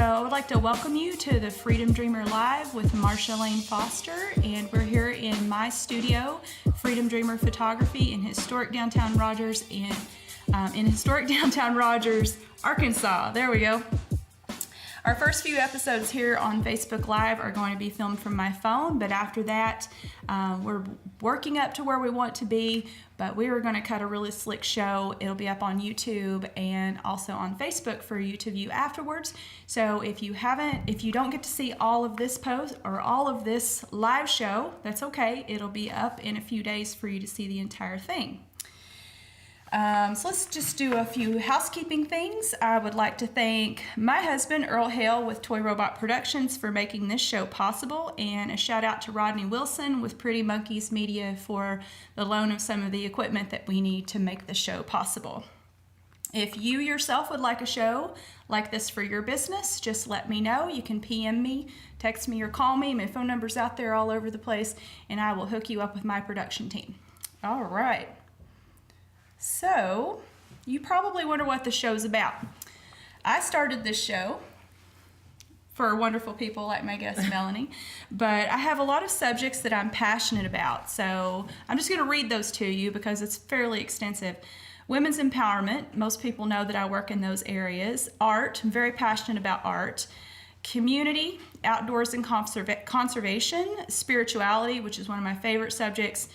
I would like to welcome you to the Freedom Dreamer Live with Marsha Lane Foster, and we're here in my studio, Freedom Dreamer Photography in historic downtown Rogers, Arkansas. There we go. Our first few episodes here on Facebook Live are going to be filmed from my phone, but after that, we're working up to where we want to be, but we are going to cut a really slick show. It'll be up on YouTube and also on Facebook for you to view afterwards. So if you don't get to see all of this post or all of this live show, that's okay. It'll be up in a few days for you to see the entire thing. So let's just do a few housekeeping things. I would like to thank my husband, Earl Hale, with Toy Robot Productions for making this show possible, and a shout out to Rodney Wilson with Pretty Monkeys Media for the loan of some of the equipment that we need to make the show possible. If you yourself would like a show like this for your business, just let me know. You can PM me, text me, or call me. My phone number's out there all over the place, and I will hook you up with my production team. All right. So, you probably wonder what the show's about. I started this show for wonderful people like my guest Melanie, but I have a lot of subjects that I'm passionate about. So, I'm just going to read those to you because it's fairly extensive. Women's empowerment, most people know that I work in those areas. Art, I'm very passionate about art. Community, outdoors and conservation. Spirituality, which is one of my favorite subjects.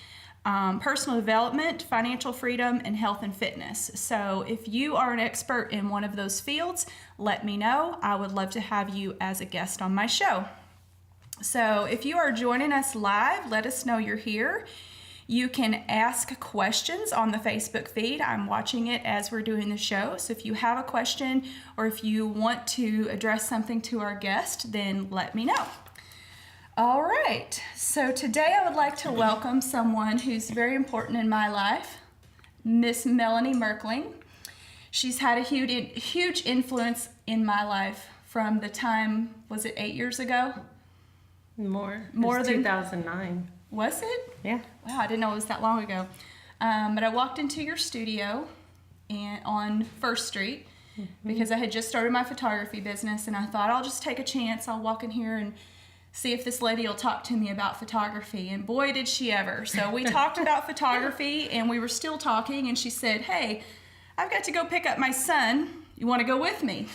Personal development, financial freedom, and health and fitness. So if you are an expert in one of those fields, let me know. I would love to have you as a guest on my show. So if you are joining us live, let us know you're here. You can ask questions on the Facebook feed. I'm watching it as we're doing the show. So if you have a question or if you want to address something to our guest, then let me know. All right, so today I would like to welcome someone who's very important in my life, Miss Melanie Merkling. She's had a huge influence in my life from the time, was it 8 years ago? More than 2009. Was it? Yeah. Wow, I didn't know it was that long ago. But I walked into your studio on First Street because I had just started my photography business, and I thought I'll just take a chance. I'll walk in here and see if this lady will talk to me about photography, and boy did she ever. So we talked about photography, and we were still talking, and she said, hey, I've got to go pick up my son. You want to go with me?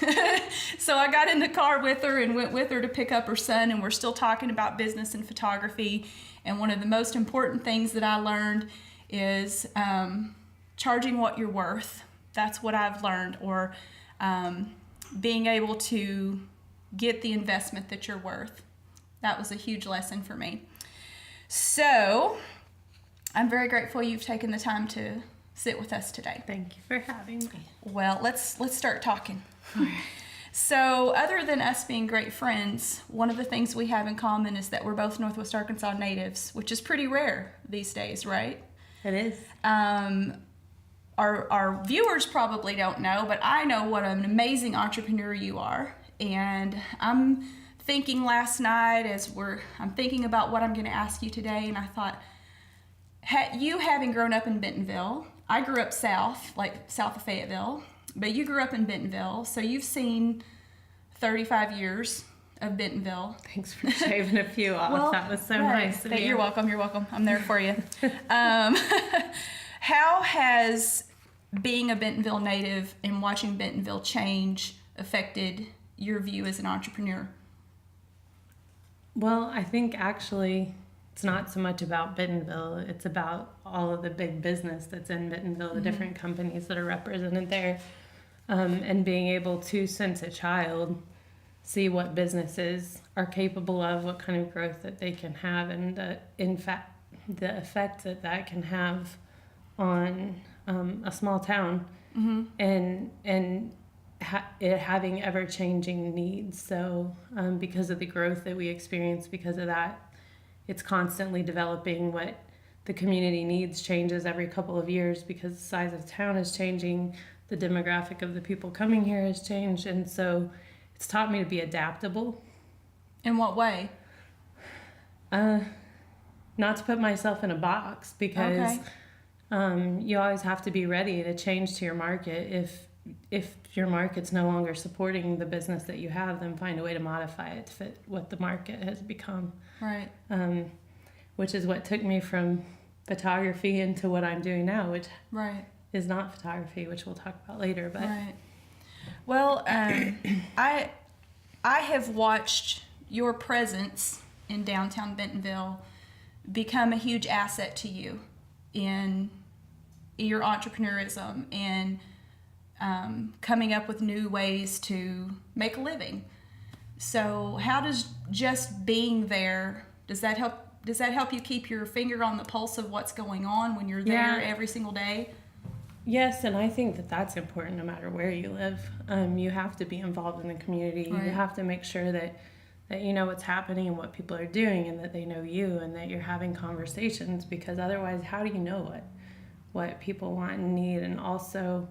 So I got in the car with her and went with her to pick up her son, and we're still talking about business and photography. And one of the most important things that I learned is charging what you're worth. That's what I've learned, or being able to get the investment that you're worth. That was a huge lesson for me. So, I'm very grateful you've taken the time to sit with us today. Thank you for having me. Well, let's start talking. So, other than us being great friends, one of the things we have in common is that we're both Northwest Arkansas natives, which is pretty rare these days, right? It is. Our viewers probably don't know, but I know what an amazing entrepreneur you are, and I'm thinking last night I'm thinking about what I'm going to ask you today, and I thought, you having grown up in Bentonville, I grew up south of Fayetteville, but you grew up in Bentonville, so you've seen 35 years of Bentonville. Thanks for shaving a few off. Well, that was so nice of you. You're welcome. I'm there for you. How has being a Bentonville native and watching Bentonville change affected your view as an entrepreneur? Well, I think actually it's not so much about Bentonville. It's about all of the big business that's in Bentonville, the different companies that are represented there, and being able to, since a child, see what businesses are capable of, what kind of growth that they can have, and the effect that can have on a small town, and it having ever-changing needs. So because of the growth that we experience, because of that, it's constantly developing. What the community needs changes every couple of years because the size of the town is changing, the demographic of the people coming here has changed, and so it's taught me to be adaptable. In what way? Not to put myself in a box, because Okay. You always have to be ready to change to your market. if your market's no longer supporting the business that you have, then find a way to modify it to fit what the market has become. Right. Which is what took me from photography into what I'm doing now, which Right. is not photography, which we'll talk about later. But Right. Well, I have watched your presence in downtown Bentonville become a huge asset to you in your entrepreneurism and coming up with new ways to make a living. So how does just being there, does that help you keep your finger on the pulse of what's going on when you're there every single day? Yes, and I think that that's important no matter where you live. You have to be involved in the community. Right. You have to make sure that you know what's happening and what people are doing, and that they know you, and that you're having conversations, because otherwise how do you know what people want and need? And also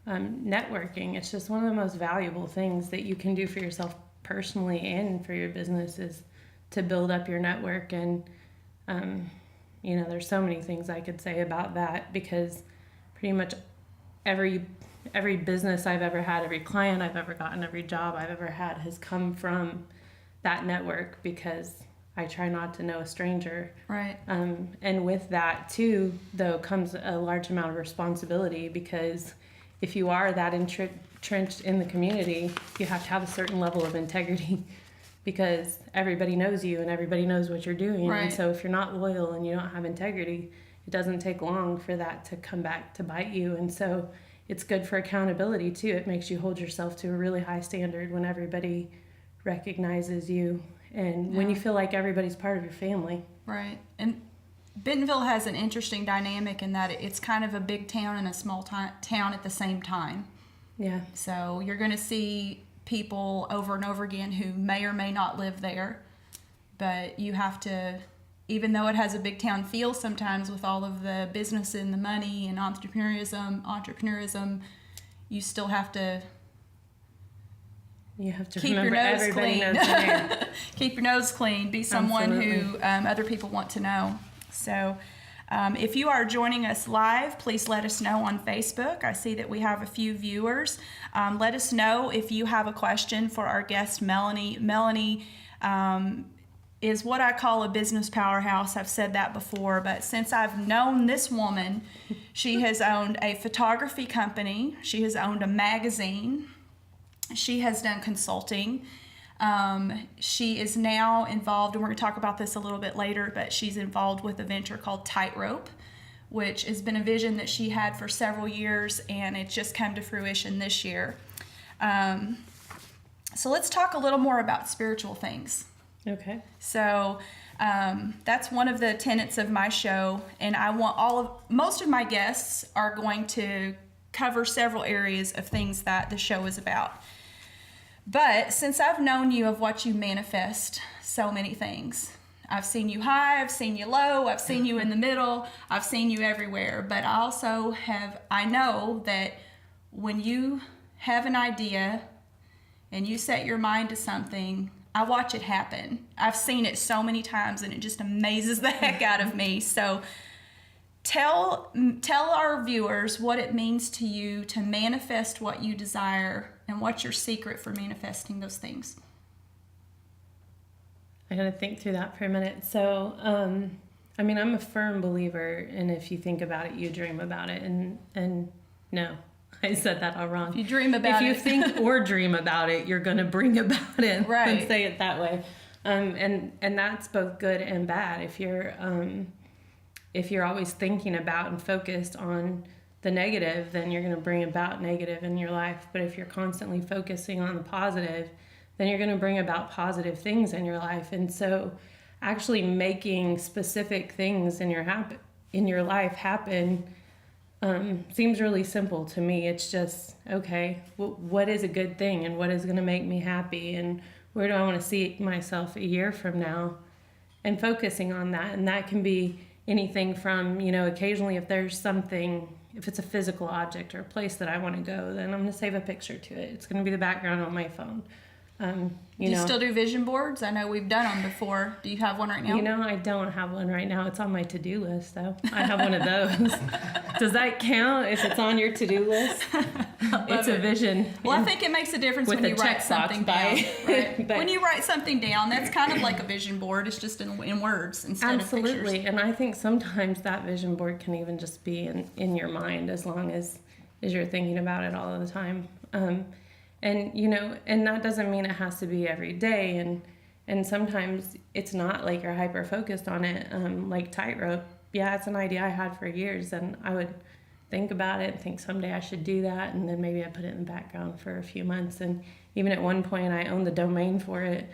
networking. It's just one of the most valuable things that you can do for yourself personally and for your business, is to build up your network. And there's so many things I could say about that, because pretty much every business I've ever had, every client I've ever gotten, every job I've ever had has come from that network, because I try not to know a stranger. Right. And with that too, though, comes a large amount of responsibility, because if you are that entrenched in the community, you have to have a certain level of integrity, because everybody knows you and everybody knows what you're doing. Right. And so if you're not loyal and you don't have integrity, it doesn't take long for that to come back to bite you. And so it's good for accountability too. It makes you hold yourself to a really high standard when everybody recognizes you, and when you feel like everybody's part of your family. Right. And Bentonville has an interesting dynamic in that it's kind of a big town and a small town at the same time. Yeah. So you're going to see people over and over again who may or may not live there, but you have to, even though it has a big town feel sometimes with all of the business and the money and entrepreneurism, you still have to keep your remember nose everybody clean. knows your name. Keep your nose clean. Be someone who other people want to know. So if you are joining us live, please let us know on Facebook. I see that we have a few viewers. Let us know if you have a question for our guest, Melanie. Melanie is what I call a business powerhouse. I've said that before, but since I've known this woman, she has owned a photography company. She has owned a magazine. She has done consulting. She is now involved, and we're going to talk about this a little bit later, but she's involved with a venture called Tightrope, which has been a vision that she had for several years, and it's just come to fruition this year. So let's talk a little more about spiritual things. Okay. So that's one of the tenets of my show, and I want most of my guests are going to cover several areas of things that the show is about. But since I've known you, of what you manifest so many things. I've seen you high, I've seen you low, I've seen you in the middle, I've seen you everywhere. But I know that when you have an idea and you set your mind to something, I watch it happen. I've seen it so many times, and it just amazes the heck out of me. So tell our viewers what it means to you to manifest what you desire, and what's your secret for manifesting those things. I gotta think through that for a minute. So, I'm a firm believer in, if you think about it, you dream about it. And no, I said that all wrong. If you dream about it. If you think or dream about it, you're gonna bring about it. Right. Let's say it that way. And that's both good and bad. If you're always thinking about and focused on the negative, then you're going to bring about negative in your life. But if you're constantly focusing on the positive, then you're going to bring about positive things in your life. And so actually making specific things in your life happen seems really simple to me. It's just, okay, what is a good thing, and what is going to make me happy, and where do I want to see myself a year from now, and focusing on that. And that can be anything from, occasionally if there's something, if it's a physical object or a place that I want to go, then I'm going to save a picture to it. It's going to be the background on my phone. Do you still do vision boards? I know we've done them before. Do you have one right now? I don't have one right now. It's on my to-do list, though. I have one of those. Does that count if it's on your to-do list? It's a vision. Well, I think it makes a difference when you write something down. Right? When you write something down, that's kind of like a vision board. It's just in words instead of pictures. Absolutely. And I think sometimes that vision board can even just be in your mind as long as you're thinking about it all the time. And and that doesn't mean it has to be every day, and sometimes it's not like you're hyper focused on it. Like Tightrope, yeah, it's an idea I had for years, and I would think about it and think someday I should do that, and then maybe I put it in the background for a few months. And even at one point I owned the domain for it,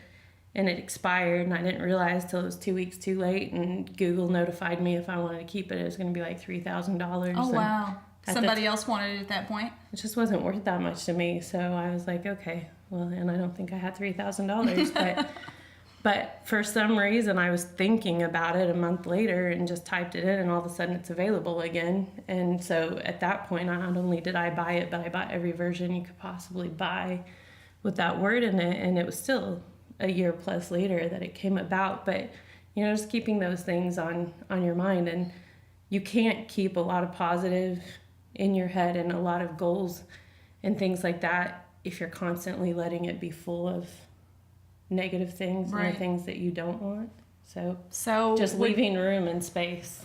and it expired, and I didn't realize till it was 2 weeks too late, and Google notified me if I wanted to keep it, it was going to be like $3,000. Oh, wow. Somebody else wanted it at that point? It just wasn't worth that much to me. So I was like, okay, well, and I don't think I had $3,000, but for some reason I was thinking about it a month later and just typed it in, and all of a sudden it's available again. And so at that point, not only did I buy it, but I bought every version you could possibly buy with that word in it. And it was still a year plus later that it came about. But, just keeping those things on your mind. And you can't keep a lot of positive in your head and a lot of goals and things like that if you're constantly letting it be full of negative things and the things that you don't want. So just leaving room and space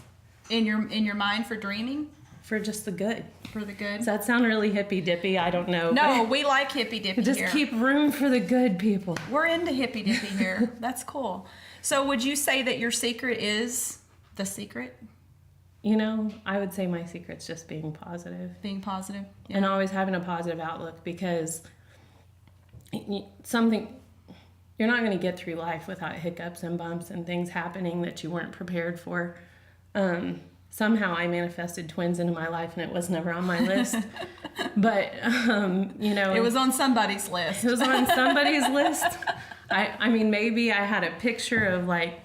in your mind for dreaming, for just the good. For the good. Does that sound really hippy dippy? I don't know. No, we like hippy dippy just here. Keep room for the good, people. We're into hippy dippy here. That's cool. So would you say that your secret is the secret? I would say my secret's just being positive. Being positive. Yeah. And always having a positive outlook, because you're not going to get through life without hiccups and bumps and things happening that you weren't prepared for. Somehow I manifested twins into my life, and it was never on my list. But, it was on somebody's list. It was on somebody's list. I mean, maybe I had a picture of like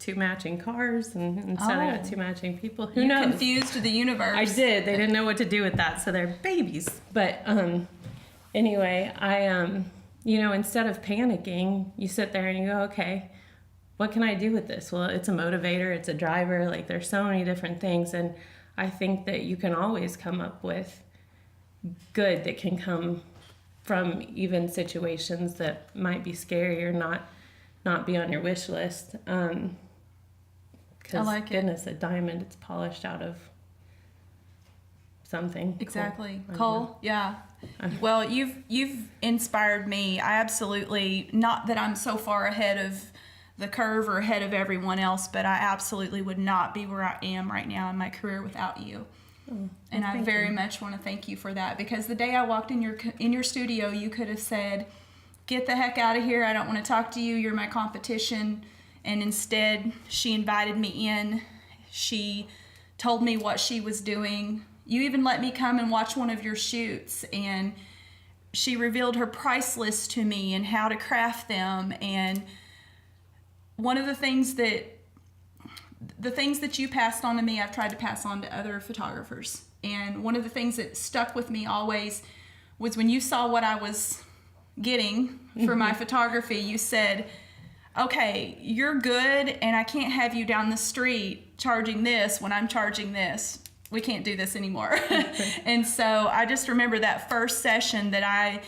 2 matching cars, and instead I got 2 matching people. Who knows? Confused the universe. I did. They didn't know what to do with that, so they're babies. But anyway, I instead of panicking, you sit there and you go, okay, what can I do with this? Well, it's a motivator, it's a driver. Like, there's so many different things, and I think that you can always come up with good that can come from even situations that might be scary or not be on your wish list. Because goodness, a diamond, it's polished out of something. Exactly. Coal. Yeah. Well, you've inspired me. I absolutely, not that I'm so far ahead of the curve or ahead of everyone else, but I absolutely would not be where I am right now in my career without you. And I very much want to thank you for that, because the day I walked in your studio, you could have said, "Get the heck out of here. I don't want to talk to you. You're my competition." And instead, she invited me in. She told me what she was doing. You even let me come and watch one of your shoots, and she revealed her price list to me and how to craft them. And one of the things that you passed on to me, I've tried to pass on to other photographers. And one of the things that stuck with me always was when you saw what I was getting for my photography, you said, "Okay, you're good, and I can't have you down the street charging this when I'm charging this. We can't do this anymore." And so I just remember that first session that I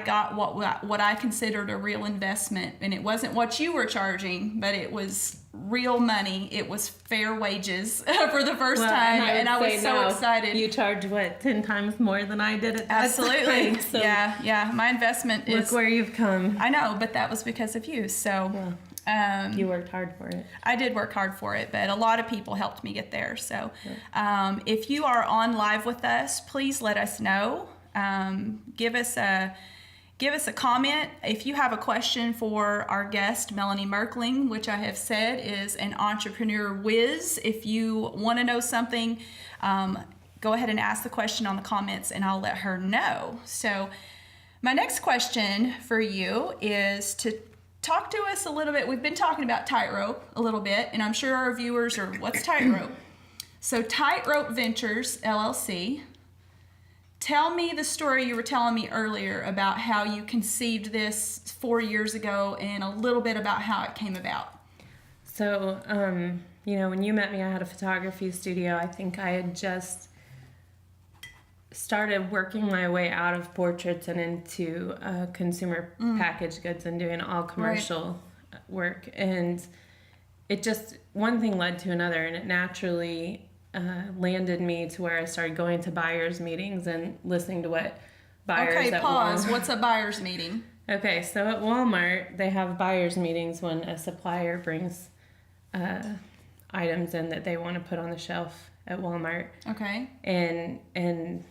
got what I considered a real investment, and it wasn't what you were charging, but it was real money. It was fair wages for the first time, and I was so excited. You charge 10 times more than I did at that Absolutely. time, so Yeah. My investment is. Look where you've come. I know, but that was because of you. So. Yeah. You worked hard for it. I did work hard for it, but a lot of people helped me get there. So, if you are on live with us, please let us know. Give us a comment. If you have a question for our guest, Melanie Merkling, which I have said is an entrepreneur whiz. If you want to know something, go ahead and ask the question on the comments, and I'll let her know. So my next question for you is to talk to us a little bit. We've been talking about Tightrope a little bit, and I'm sure our viewers are, what's Tightrope? So Tightrope Ventures, LLC, tell me the story you were telling me earlier about how you conceived this 4 years ago and a little bit about how it came about. So, when you met me, I had a photography studio. I think I had just started working my way out of portraits and into consumer packaged goods and doing all commercial work. And it just, one thing led to another, and it naturally landed me to where I started going to buyers meetings and listening to what buyers Okay, pause. What's a buyer's meeting? Okay, so at Walmart, they have buyers meetings when a supplier brings items in that they want to put on the shelf at Walmart. Okay. And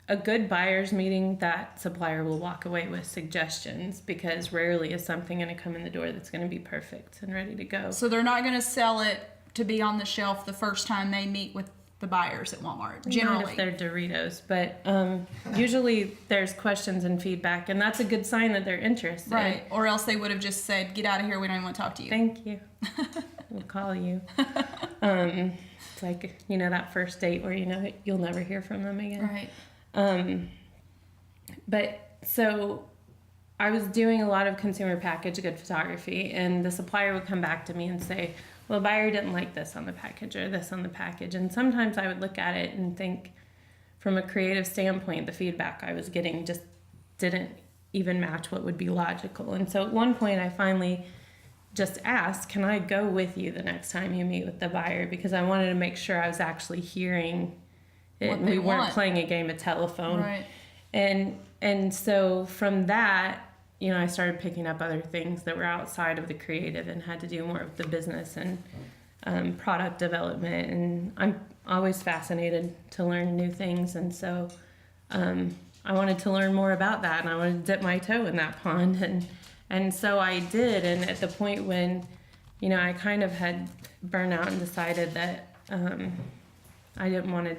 a good buyer's meeting, that supplier will walk away with suggestions, because rarely is something going to come in the door that's going to be perfect and ready to go. So they're not going to sell it to be on the shelf the first time they meet with the buyers at Walmart, generally. Not if they're Doritos, but usually there's questions and feedback, and that's a good sign that they're interested. Right, or else they would have just said, get out of here, we don't even want to talk to you. Thank you. We'll call you. It's like, that first date where you'll never hear from them again. Right. But so I was doing a lot of consumer packaged good photography, and the supplier would come back to me and say, well, the buyer didn't like this on the package or this on the package. And sometimes I would look at it and think, from a creative standpoint, the feedback I was getting just didn't even match what would be logical. And so at one point I finally just asked, can I go with you the next time you meet with the buyer? Because I wanted to make sure I was actually hearing it, and we weren't playing a game of telephone. Right. And so from that, I started picking up other things that were outside of the creative and had to do more of the business and product development. And I'm always fascinated to learn new things. And so I wanted to learn more about that, and I wanted to dip my toe in that pond. And so I did. And at the point when, I kind of had burned out and decided that I didn't want to,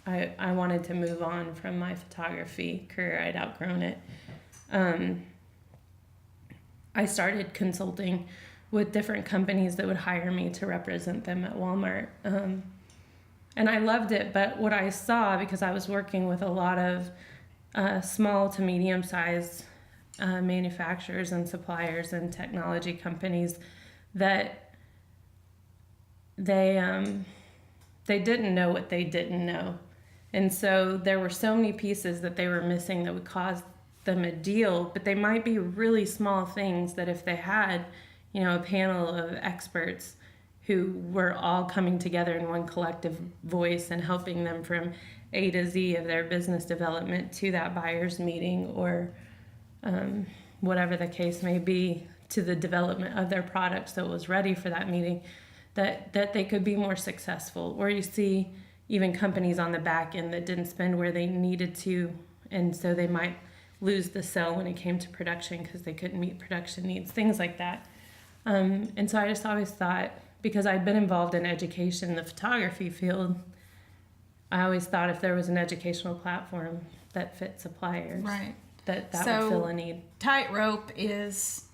I wanted to move on from my photography career. I'd outgrown it. I started consulting with different companies that would hire me to represent them at Walmart. And I loved it, but what I saw, because I was working with a lot of small to medium-sized manufacturers and suppliers and technology companies, that they didn't know what they didn't know. And so there were so many pieces that they were missing that would cause them a deal, but they might be really small things that if they had, a panel of experts who were all coming together in one collective voice and helping them from A to Z of their business development to that buyer's meeting, or whatever the case may be, to the development of their product so it was ready for that meeting, that they could be more successful. Or you see even companies on the back end that didn't spend where they needed to, and so they might lose the sale when it came to production because they couldn't meet production needs, things like that. And so I just always thought, because I'd been involved in education in the photography field, I always thought if there was an educational platform that fit suppliers, right, that would fill a need. Tightrope is...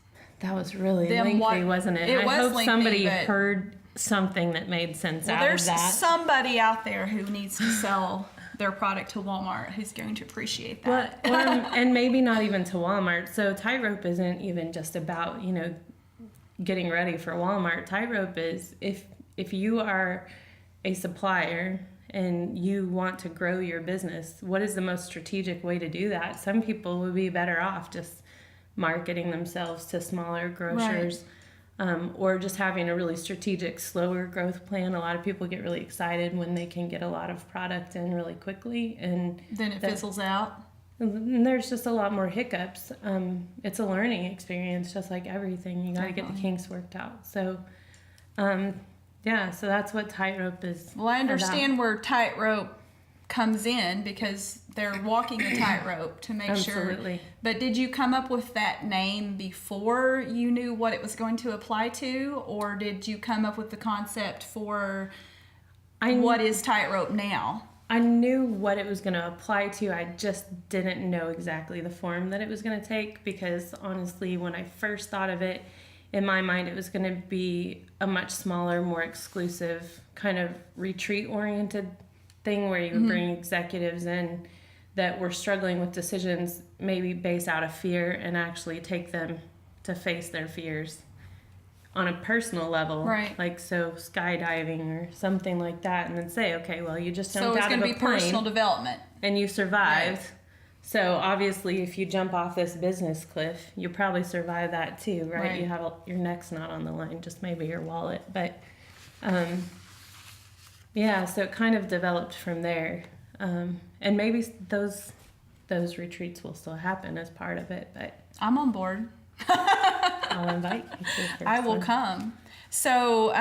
That was really lengthy, wasn't it? I hope somebody heard something that made sense out of that. There's somebody out there who needs to sell their product to Walmart who's going to appreciate that. And maybe not even to Walmart. So Tightrope isn't even just about, getting ready for Walmart. Tightrope is if you are a supplier and you want to grow your business, what is the most strategic way to do that? Some people would be better off just marketing themselves to smaller grocers. Right. Or just having a really strategic, slower growth plan. A lot of people get really excited when they can get a lot of product in really quickly, and then it fizzles out. And there's just a lot more hiccups. It's a learning experience, just like everything. You got to get the kinks worked out. So, so that's what Tightrope is. Well, I understand where Tightrope comes in, because they're walking a tightrope to make Absolutely. Sure. But did you come up with that name before you knew what it was going to apply to, or did you come up with the concept for what is Tightrope now? I knew what it was going to apply to. I just didn't know exactly the form that it was going to take, because honestly, when I first thought of it, in my mind, it was going to be a much smaller, more exclusive kind of retreat-oriented thing where you would bring executives in that were struggling with decisions, maybe based out of fear, and actually take them to face their fears on a personal level, Right. like so skydiving or something like that, and then say, okay, well, you just jumped So it's out of going a to be plane personal development. and you survived. Right. So obviously, if you jump off this business cliff, you probably survive that too, right? Right. You have your neck's not on the line, just maybe your wallet, but yeah. So it kind of developed from there, and maybe those retreats will still happen as part of it, but I'm on board. I'll invite you to the first I will one. come. So,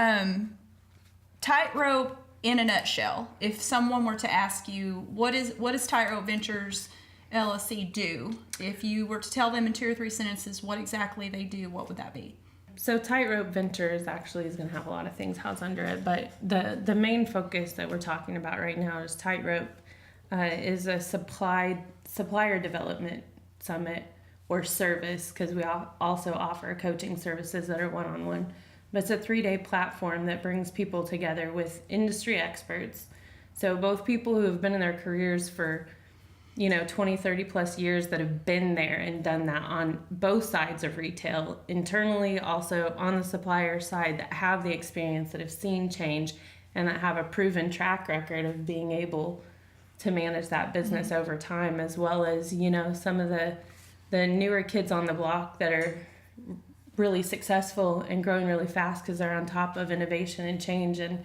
Tightrope in a nutshell. If someone were to ask you, what does Tightrope Ventures LLC do? If you were to tell them in 2 or 3 sentences what exactly they do, what would that be? So Tightrope Ventures actually is going to have a lot of things housed under it, but the main focus that we're talking about right now is Tightrope is a supplier development summit or service, because we also offer coaching services that are one-on-one. But it's a 3-day platform that brings people together with industry experts. So both people who have been in their careers for 20, 30 plus years that have been there and done that on both sides of retail, internally, also on the supplier side, that have the experience, that have seen change, and that have a proven track record of being able to manage that business over time, as well as, some of the newer kids on the block that are really successful and growing really fast because they're on top of innovation and change, and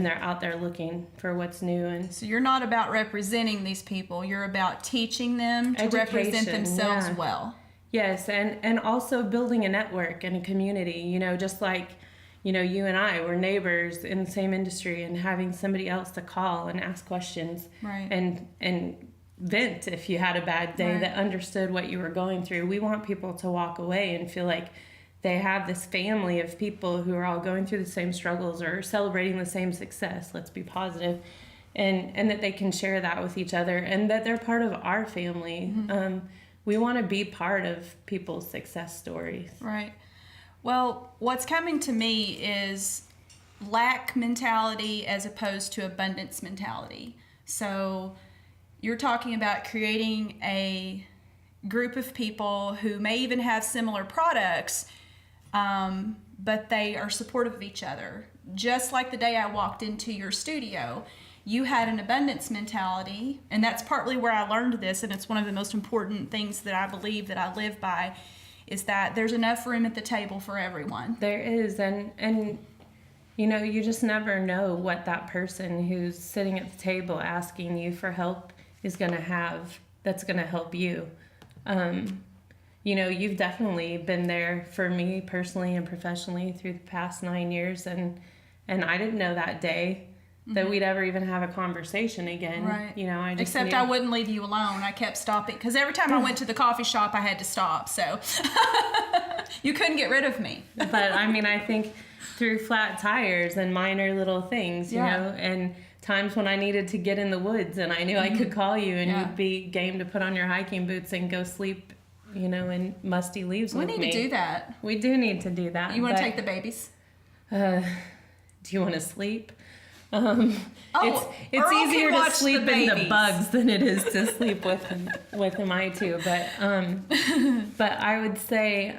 they're out there looking for what's new. And So you're not about representing these people. You're about teaching them to represent Education, themselves yeah. well. yes, and also building a network and a community, just like, you and I were neighbors in the same industry, and having somebody else to call and ask questions, Right. and vent if you had a bad day, Right. that understood what you were going through. We want people to walk away and feel like they have this family of people who are all going through the same struggles or celebrating the same success. Let's be positive. And that they can share that with each other, and that they're part of our family. We want to be part of people's success stories. Right. Well, what's coming to me is lack mentality as opposed to abundance mentality. So you're talking about creating a group of people who may even have similar products, but they are supportive of each other. Just like the day I walked into your studio, you had an abundance mentality, and that's partly where I learned this, and it's one of the most important things that I believe that I live by, is that there's enough room at the table for everyone. There is, and you just never know what that person who's sitting at the table asking you for help is going to have that's going to help you. You've definitely been there for me personally and professionally through the past 9 years, and I didn't know that day that we'd ever even have a conversation again. Right. I just Except knew. I wouldn't leave you alone. I kept stopping, because every time I went to the coffee shop, I had to stop. So you couldn't get rid of me. But I think through flat tires and minor little things, and times when I needed to get in the woods and I knew I could call you, and you'd be game to put on your hiking boots and go sleep, in musty leaves with me. We need to do that. We do need to do that. You want to take the babies? Do you want to sleep? Oh, it's Earl can easier to watch sleep the in the babies. bugs than it is to sleep with them too. But I would say,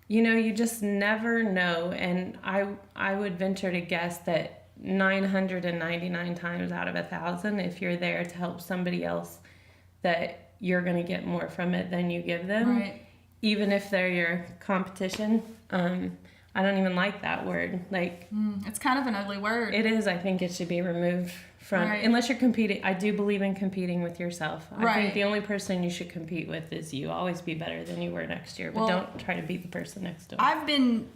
you just never know, and I would venture to guess that 999 times out of 1,000, if you're there to help somebody else, that you're going to get more from it than you give them, Right. even if they're your competition. I don't even like that word. It's kind of an ugly word. It is. I think it should be removed from, Right. unless you're competing. I do believe in competing with yourself. I Right. think the only person you should compete with is you. Always be better than you were next year, but Well, don't try to beat the person next door. I've been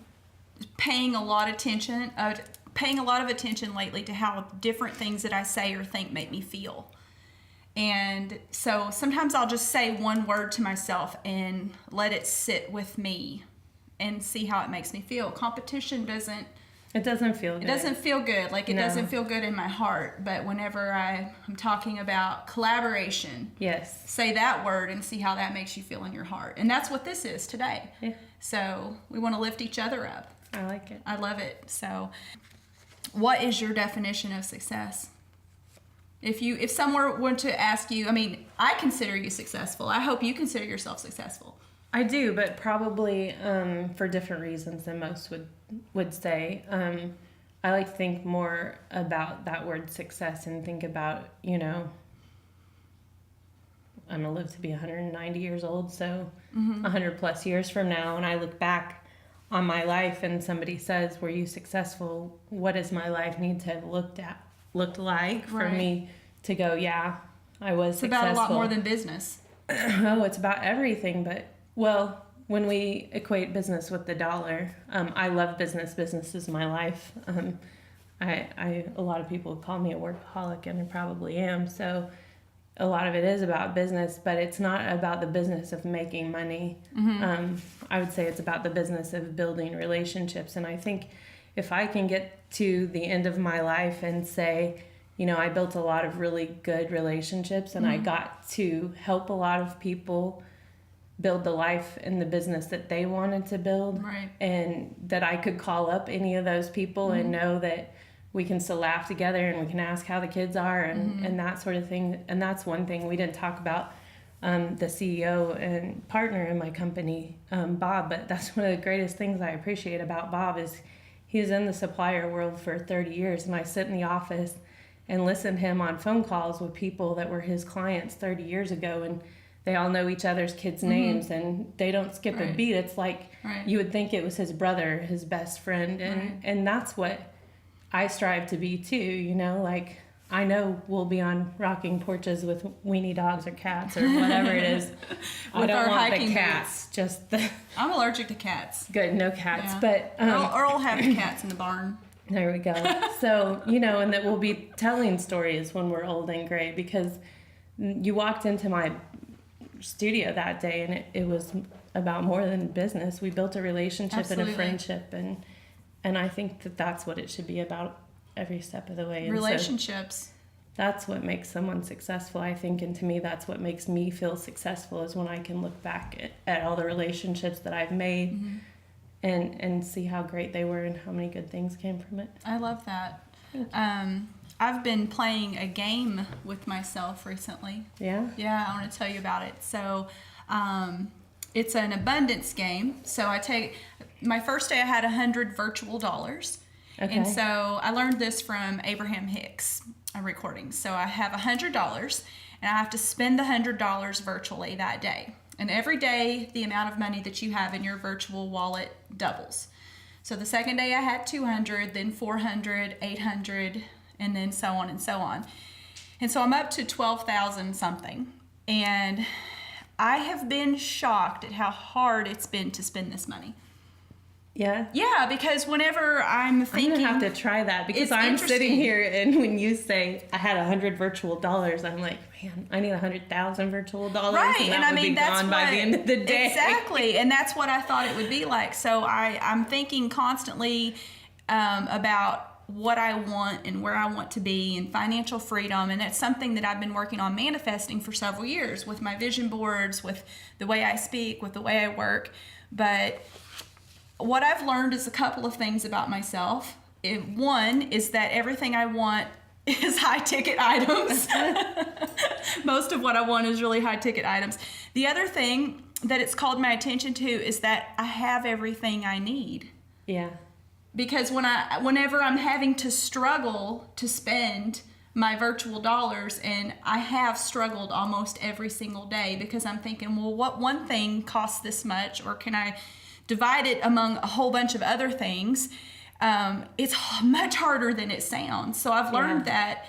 paying a lot of attention lately to how different things that I say or think make me feel. And so sometimes I'll just say one word to myself and let it sit with me and see how it makes me feel. Competition doesn't feel good. It doesn't feel good. It No. doesn't feel good in my heart. But whenever I'm talking about collaboration, Yes. say that word and see how that makes you feel in your heart. And that's what this is today. Yeah. So we want to lift each other up. I like it. I love it. So what is your definition of success? If someone were to ask you, I mean, I consider you successful. I hope you consider yourself successful. I do, but probably for different reasons than most would say. I like to think more about that word success and think about, you know, I'm going to live to be 190 years old, so 100 plus years from now, and I look back on my life and somebody says, were you successful? What does my life need to have looked like for me to go, yeah, I was successful. It's about a lot more than business. Oh, it's about everything, but, well, when we equate business with the dollar, I love business. Business is my life. A lot of people call me a workaholic, and I probably am, so a lot of it is about business, but it's not about the business of making money. I would say it's about the business of building relationships. And I think if I can get to the end of my life and say, you know, I built a lot of really good relationships and I got to help a lot of people build the life and the business that they wanted to build, and that I could call up any of those people and know that we can still laugh together and we can ask how the kids are and that sort of thing. And that's one thing we didn't talk about, the CEO and partner in my company, Bob, but that's one of the greatest things I appreciate about Bob is he's in the supplier world for 30 years, and I sit in the office and listen to him on phone calls with people that were his clients 30 years ago, and they all know each other's kids' names, and they don't skip a beat. It's like you would think it was his brother, his best friend, and that's what I strive to be too, you know, like I know we'll be on rocking porches with weenie dogs or cats or whatever it is. I don't want the cats, just the... I'm allergic to cats. Good, no cats, but... Earl have cats in the barn. There we go. So, you know, and that we'll be telling stories when we're old and gray, because you walked into my studio that day and it was about more than business. We built a relationship and a friendship, and I think that that's what it should be about every step of the way. And relationships. So that's what makes someone successful, I think. And to me, that's what makes me feel successful, is when I can look back at all the relationships that I've made and see how great they were and how many good things came from it. I love that. I've been playing a game with myself recently. Yeah? Yeah, I want to tell you about it. So, it's an abundance game. So my first day I had 100 virtual dollars. Okay. And so I learned this from Abraham Hicks, a recording. So I have $100 and I have to spend the $100 virtually that day. And every day the amount of money that you have in your virtual wallet doubles. So the second day I had 200, then 400, 800, and then so on and so on. And so I'm up to 12,000 something. And I have been shocked at how hard it's been to spend this money. Yeah? Yeah, because whenever I'm thinking... I'm going to have to try that, because I'm sitting here and when you say I had 100 virtual dollars, I'm like, man, I need 100,000 virtual dollars. Right, and I mean, that's gone by the end of the day. Exactly, and that's what I thought it would be like. So I'm thinking constantly about what I want and where I want to be and financial freedom, and it's something that I've been working on manifesting for several years with my vision boards, with the way I speak, with the way I work. But what I've learned is a couple of things about myself. One is that everything I want is high ticket items. Most of what I want is really high ticket items. The other thing that it's called my attention to is that I have everything I need. Yeah. Because whenever I'm having to struggle to spend my virtual dollars, and I have struggled almost every single day, because I'm thinking, well, what one thing costs this much, or can I divide it among a whole bunch of other things? It's much harder than it sounds. So I've learned that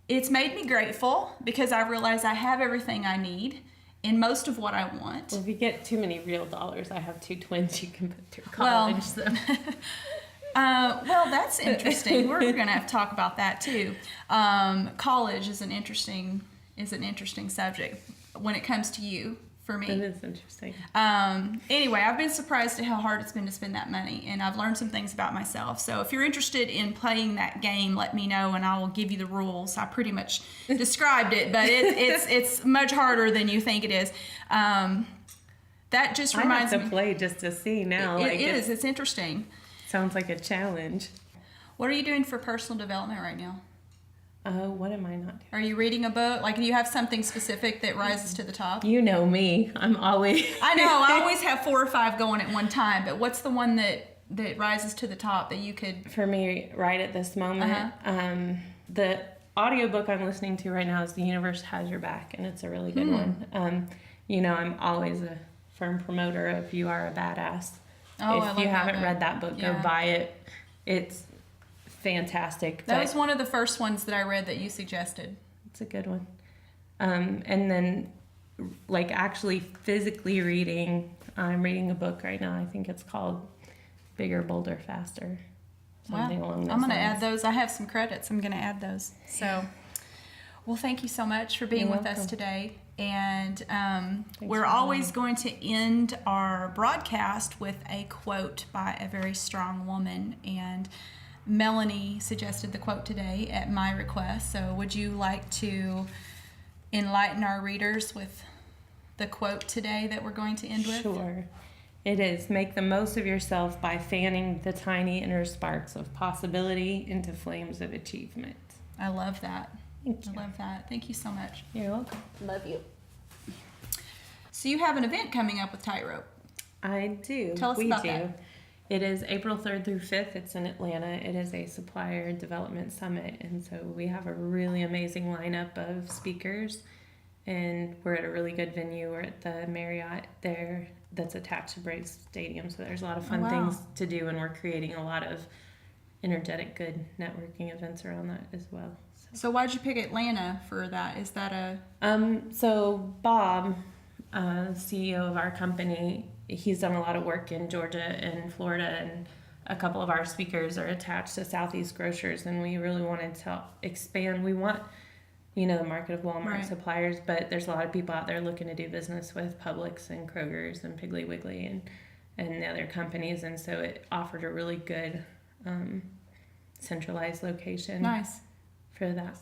it's made me grateful, because I realize I have everything I need in most of what I want. Well, if you get too many real dollars, I have 2 twins you can put through college. Well, that's interesting. We're going to have to talk about that too. College is an interesting subject when it comes to you. For me, it is interesting. Anyway, I've been surprised at how hard it's been to spend that money, and I've learned some things about myself. So if you're interested in playing that game, let me know, and I will give you the rules. I pretty much described it, but it's much harder than you think it is. That just reminds me. I have to play just to see now. It's interesting. Sounds like a challenge. What are you doing for personal development right now? What am I not doing? Are you reading a book? Like, do you have something specific that rises to the top? You know me. I'm always... I know. I always have 4 or 5 going at one time, but what's the one that rises to the top that you could... For me, right at this moment, the audiobook I'm listening to right now is The Universe Has Your Back, and it's a really good one. You know, I'm always a firm promoter of You Are a Badass. Oh, if you haven't read that book, go buy it. It's fantastic. That was one of the first ones that I read that you suggested. It's a good one. And then, like, actually physically reading, I'm reading a book right now. I think it's called Bigger, Bolder, Faster. Something along those I'm going to lines. add those. I have some credits. I'm going to add those. So, well, thank you so much for being with us today. And we're always going to end our broadcast with a quote by a very strong woman. And Melanie suggested the quote today at my request. So would you like to enlighten our readers with the quote today that we're going to end with? Sure. It is, make the most of yourself by fanning the tiny inner sparks of possibility into flames of achievement. I love that. Thank you. I love that. Thank you so much. You're welcome. Love you. So you have an event coming up with Tightrope. I do. Tell us about that. It is April 3rd through 5th. It's in Atlanta. It is a supplier development summit. And so we have a really amazing lineup of speakers. And we're at a really good venue. We're at the Marriott there that's attached to Braves Stadium. So there's a lot of fun things to do. And we're creating a lot of energetic, good networking events around that as well. So why'd you pick Atlanta for that? Is that So Bob, CEO of our company, he's done a lot of work in Georgia and Florida, and a couple of our speakers are attached to Southeast Grocers, and we really wanted to expand. We want, the market of Walmart suppliers, but there's a lot of people out there looking to do business with Publix and Kroger's and Piggly Wiggly and the other companies, and so it offered a really good centralized location. nice? For that.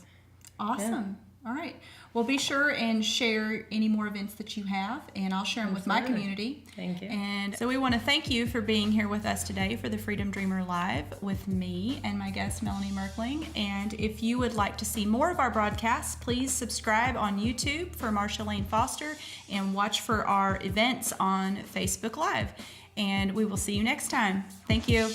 Awesome. All right. Well, be sure and share any more events that you have, and I'll share them with my community. Thank you. And so we want to thank you for being here with us today for the Freedom Dreamer Live with me and my guest, Melanie Merkling. And if you would like to see more of our broadcasts, please subscribe on YouTube for Marsha Lane Foster and watch for our events on Facebook Live. And we will see you next time. Thank you.